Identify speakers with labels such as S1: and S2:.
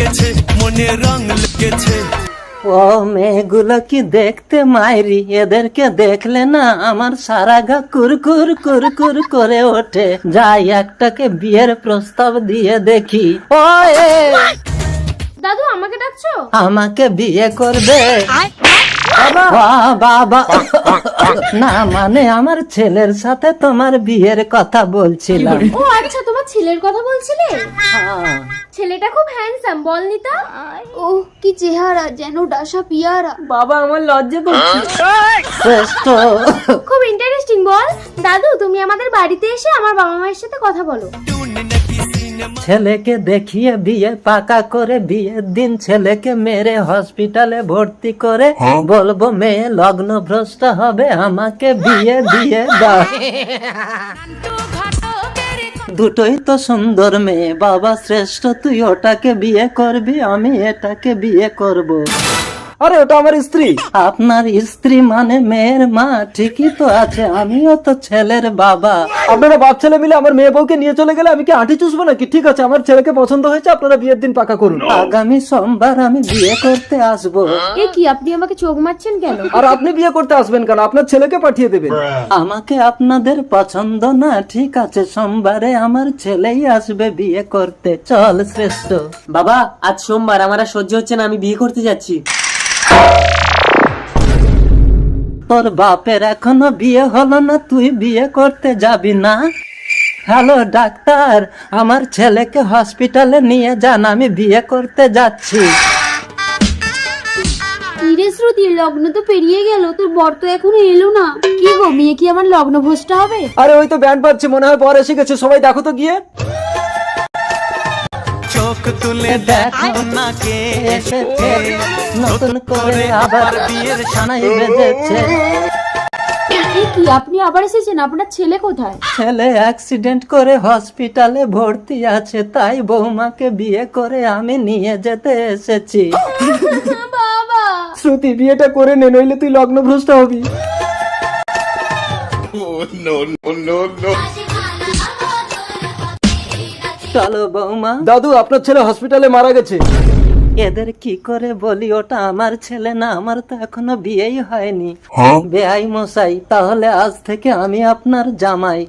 S1: লেগেছে, মনে রং লেগেছে।
S2: ও মেয়েগুলো কি দেখতে মাইরি, এদেরকে দেখলে না আমার সারা গা কুরকুর কুরকুর করে ওঠে। যাই একটাকে বিয়ের প্রস্তাব দিয়ে দেখি। ও
S3: দাদু আমাকে ডাকছো?
S2: আমাকে বিয়ে করবে? বাবা না, মানে আমার ছেলের সাথে তোমার বিয়ের কথা বলছিলাম।
S3: ও আচ্ছা, তোমার ছেলের কথা বলছিলে?
S2: হ্যাঁ।
S3: ছেলেটা খুব হ্যান্ডসাম, বল নিতা।
S4: ও কি চেহারা, যেন ডাসা পিয়ারা।
S3: বাবা আমার লজ্জা করছে।
S2: শ্রেষ্ঠ।
S3: খুব ইন্টারেস্টিং, বল। দাদু তুমি আমাদের বাড়িতে এসে আমার বাবা মায়ের সাথে কথা বলো।
S2: ছেলেকে দেখিয়ে বিয়ে পাকা করে বিয়ের দিন ছেলেকে মেরে হসপিটালে ভর্তি করে বলবো মেয়ে লগ্ন ভ্রষ্ট হবে, আমাকে বিয়ে দিয়ে দাও। দুটোই তো সুন্দর মেয়ে। বাবা শ্রেষ্ঠ, তুই ওটাকে বিয়ে করবি, আমি এটাকে বিয়ে করব।
S5: আরে ওটা আমার স্ত্রী।
S2: আপনার স্ত্রী মানে মেয়ের মা, ঠিকই তো আছে, আমিও তো ছেলের বাবা।
S5: আপনারা বাপ ছেলে মিলে আমার মেয়ে বউকে নিয়ে চলে গেলে আমি কি আঁটি চুষবো নাকি? ঠিক আছে, আমার ছেলেকে পছন্দ হয়েছে, আপনারা বিয়ের দিন পাকা করুন।
S2: আগামী সোমবার আমি বিয়ে করতে আসবো।
S3: এ কি, আপনি আমাকে চোখ মারছেন কেন?
S5: আর আপনি বিয়ে করতে আসবেন কেন? আপনার ছেলেকে পাঠিয়ে দেবেন।
S2: আমাকে আপনাদের পছন্দ না? ঠিক আছে, সোমবারে আমার ছেলেই আসবে বিয়ে করতে। চল শ্রেষ্ঠ।
S6: বাবা আজ সোমবার, আমার আর সহ্য হচ্ছে না, আমি বিয়ে করতে যাচ্ছি।
S2: তোর বাপের এখনো বিয়ে হলো না, তুই বিয়ে করতে যাবি না? হ্যালো ডাক্তার, আমার ছেলেকে হসপিটালে নিয়ে যান, আমি বিয়ে করতে যাচ্ছি।
S4: ইরে শ্রুতি, লগ্ন তো পেরিয়ে গেল, তোর বর তো এখনো এলো না। কি গো, মেয়ে কি আমার লগ্ন ভোজটা হবে?
S5: আরে ওই তো ব্যান্ড বাজছে, মনে হয় বর এসে গেছে, সবাই দেখো তো গিয়ে।
S1: চোখ তুলে দেখো না কে
S2: এসেছে নতুন করে আবার বিয়ের সানাই বেজেছে।
S4: এ কি, আপনি আবার এসেছেন? আপনার ছেলে কোথায়?
S2: ছেলে অ্যাক্সিডেন্ট করে হসপিটালে ভর্তি আছে, তাই বৌমাকে বিয়ে করে আমি নিয়ে যেতে এসেছি।
S4: বাবা,
S5: শ্রুতি বিয়েটা করে নে, নইলে তুই লগ্ন ভ্রষ্ট হবি।
S2: চলো বৌমা।
S5: দাদু আপনার ছেলে হসপিটালে মারা গেছে।
S2: এদের কি করে বলি, ওটা আমার ছেলে না, আমার তো এখনো বিয়েই হয়নি। বেআই মশাই, তাহলে আজ থেকে আমি আপনার জামাই।